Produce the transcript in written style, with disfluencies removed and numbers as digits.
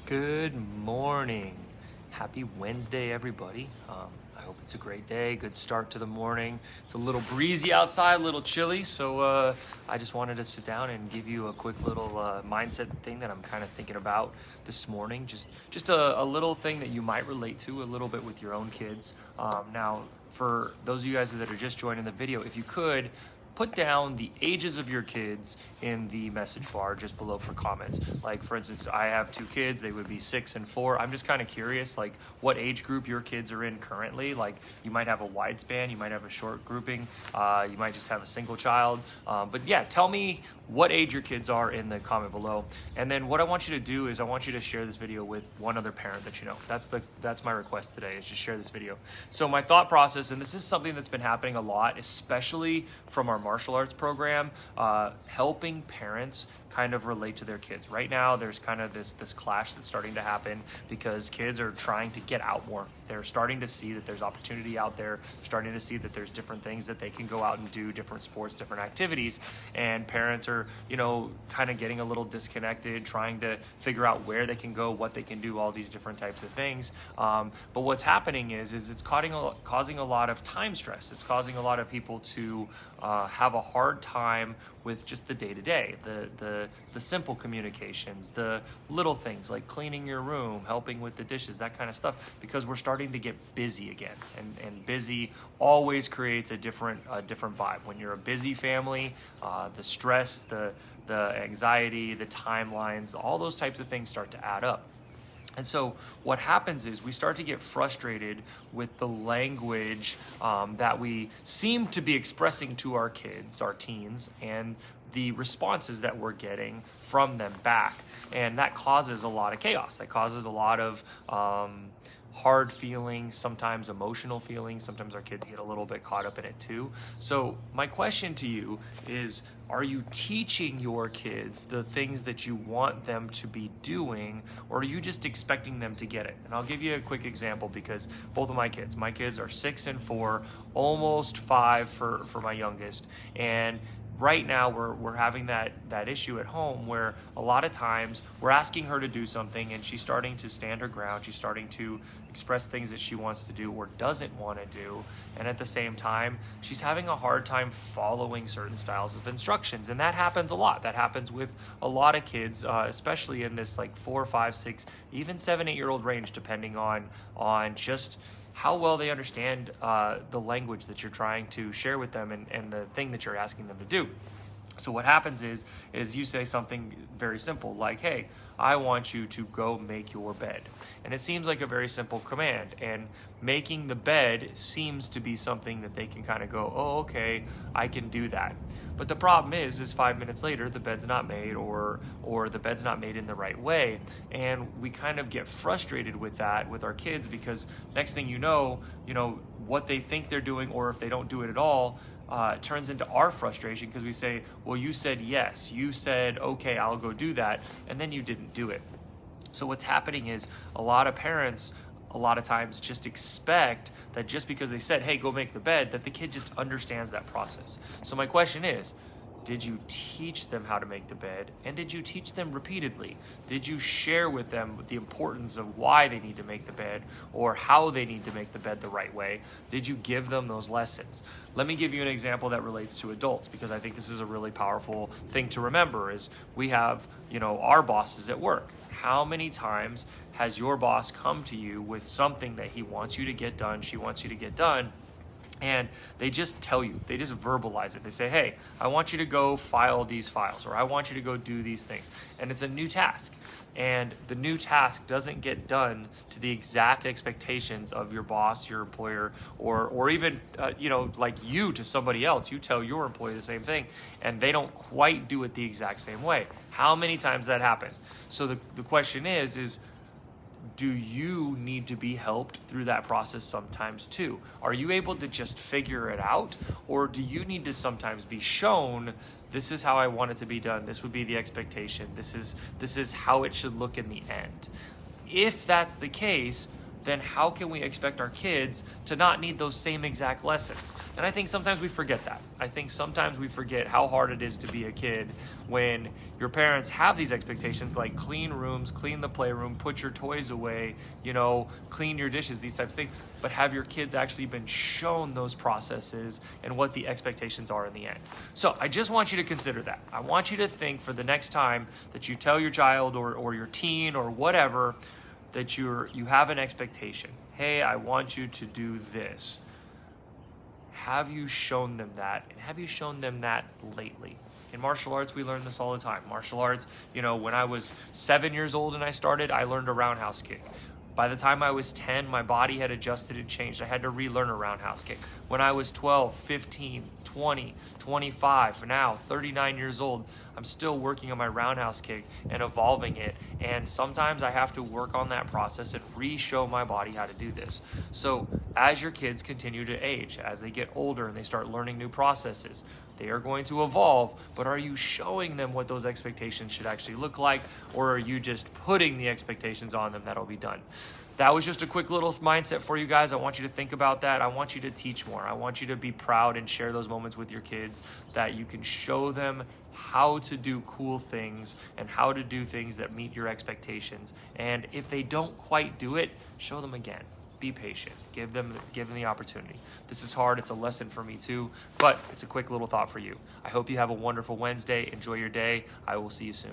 Good morning. Happy Wednesday, everybody. I hope it's a great day, good start to the morning. It's a little breezy outside, a little chilly, so I just wanted to sit down and give you a quick little mindset thing that I'm kind of thinking about this morning. Just a little thing that you might relate to a little bit with your own kids. Now, for those of you guys that are just joining the video, if you could, put down the ages of your kids in the message bar just below for comments. Like, for instance, I have two kids, they would be 6 and 4. I'm just kind of curious, like, what age group your kids are in currently. Like, you might have a wide span, you might have a short grouping, you might just have a single child. But yeah, tell me what age your kids are in the comment below. And then what I want you to do is I want you to share this video with one other parent that you know. That's my request today, is just share this video. So my thought process, and this is something that's been happening a lot, especially from our martial arts program, helping parents kind of relate to their kids. Right now, there's kind of this clash that's starting to happen because kids are trying to get out more. They're starting to see that there's opportunity out there. They're starting to see that there's different things that they can go out and do, different sports, different activities. And parents are, kind of getting a little disconnected, trying to figure out where they can go, what they can do, all these different types of things. But what's happening is it's causing a lot of time stress. It's causing a lot of people to have a hard time with just the day-to-day, the simple communications, the little things like cleaning your room, helping with the dishes, that kind of stuff, because we're starting to get busy again. And busy always creates a different vibe. When you're a busy family, the stress, the anxiety, the timelines, all those types of things start to add up. And so what happens is we start to get frustrated with the language that we seem to be expressing to our kids, our teens, and the responses that we're getting from them back. And that causes a lot of chaos. That causes a lot of hard feelings, sometimes emotional feelings. Sometimes our kids get a little bit caught up in it too. So my question to you is, are you teaching your kids the things that you want them to be doing, or are you just expecting them to get it? And I'll give you a quick example, because both of my kids are 6 and 4, almost 5 for my youngest. And right now we're having that issue at home where a lot of times we're asking her to do something and she's starting to stand her ground. She's starting to express things that she wants to do or doesn't want to do. And at the same time, she's having a hard time following certain styles of instructions. And that happens a lot. That happens with a lot of kids, especially in this like 4, 5, 6, even 7, 8-year-old range, depending on just how well they understand the language that you're trying to share with them and the thing that you're asking them to do. So what happens is you say something very simple like, hey, I want you to go make your bed. And it seems like a very simple command. And making the bed seems to be something that they can kind of go, oh, okay, I can do that. But the problem is 5 minutes later, the bed's not made or the bed's not made in the right way. And we kind of get frustrated with that with our kids, because next thing you know, what they think they're doing, or if they don't do it at all, it turns into our frustration, because we say, well, you said yes, you said, okay, I'll go do that, and then you didn't do it. So what's happening is a lot of parents a lot of times just expect that just because they said, hey, go make the bed, that the kid just understands that process. So my question is, did you teach them how to make the bed? And did you teach them repeatedly? Did you share with them the importance of why they need to make the bed, or how they need to make the bed the right way? Did you give them those lessons? Let me give you an example that relates to adults, because I think this is a really powerful thing to remember. Is we have, our bosses at work. How many times has your boss come to you with something that he wants you to get done, she wants you to get done, and they just tell you, they just verbalize it. They say, hey, I want you to go file these files, or I want you to go do these things. And it's a new task. And the new task doesn't get done to the exact expectations of your boss, your employer, or even, like you to somebody else. You tell your employee the same thing, and they don't quite do it the exact same way. How many times that happen? So the question is, do you need to be helped through that process sometimes too? Are you able to just figure it out? Or do you need to sometimes be shown, this is how I want it to be done, this would be the expectation, this is how it should look in the end? If that's the case, then how can we expect our kids to not need those same exact lessons? And I think sometimes we forget that. I think sometimes we forget how hard it is to be a kid when your parents have these expectations like clean rooms, clean the playroom, put your toys away, clean your dishes, these types of things, but have your kids actually been shown those processes and what the expectations are in the end. So I just want you to consider that. I want you to think for the next time that you tell your child or your teen or whatever that you have an expectation. Hey, I want you to do this. Have you shown them that? And have you shown them that lately? In martial arts, we learn this all the time. Martial arts, when I was 7 years old and I started, I learned a roundhouse kick. By the time I was 10, my body had adjusted and changed. I had to relearn a roundhouse kick. When I was 12, 15, 20, 25, now 39 years old, I'm still working on my roundhouse kick and evolving it. And sometimes I have to work on that process and re-show my body how to do this. So as your kids continue to age, as they get older and they start learning new processes, they are going to evolve, but are you showing them what those expectations should actually look like, or are you just putting the expectations on them that'll be done? That was just a quick little mindset for you guys. I want you to think about that. I want you to teach more. I want you to be proud and share those moments with your kids that you can show them how to do cool things and how to do things that meet your expectations. And if they don't quite do it, show them again. Be patient. Give them the opportunity. This is hard. It's a lesson for me too, but it's a quick little thought for you. I hope you have a wonderful Wednesday. Enjoy your day. I will see you soon.